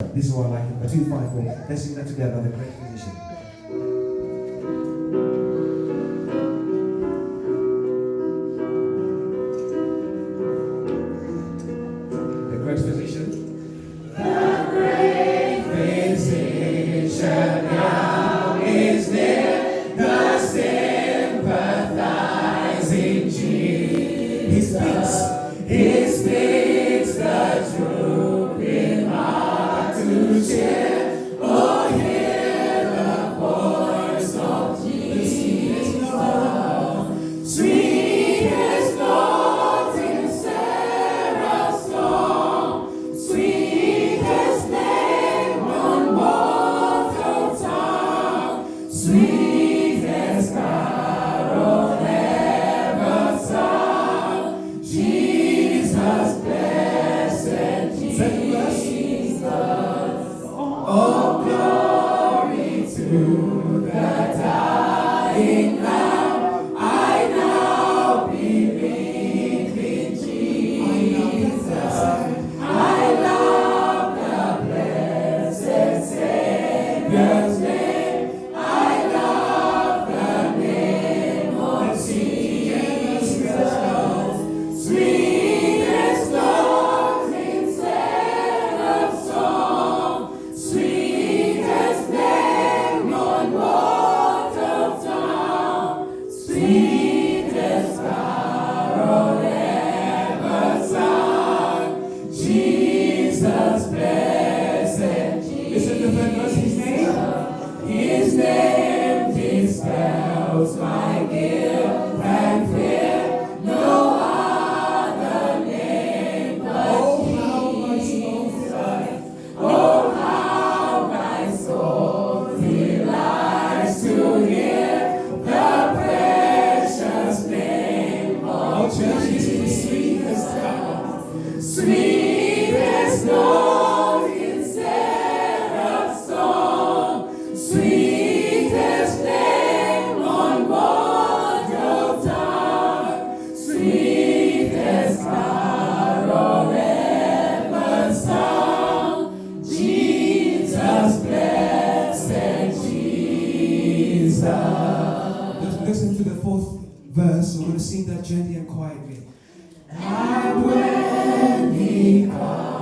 This is what I like it. 254. Let's sing that together. The great physician. The great physician. The great physician now is near. The sympathizing Jesus. He speaks the drooping heart to cheer. Oh, hear the voice of Jesus. Sweetest note in Sarah's song, sweetest name on mortal tongue, sweetest carol ever sung. Jesus, blessed Jesus, oh glory to the dying Lamb. I now believe in Jesus. I love the blessed Savior's name. I love the name of Jesus. Sweetest note in Seraph's song, sweetest name on mortal tongue, sweetest carol ever sung. Jesus, blessed Jesus. Listen to the verse. His name dispels my guilt and fear. No other name but Jesus. Oh, how my soul delights to hear the precious name of Jesus. Sweetest note in Seraph's song, sweetest name on mortal tongue, sweetest carol ever sung. Jesus, blessed Jesus. Just listen to the fourth verse. We're going to sing that gently and quietly. And when he comes.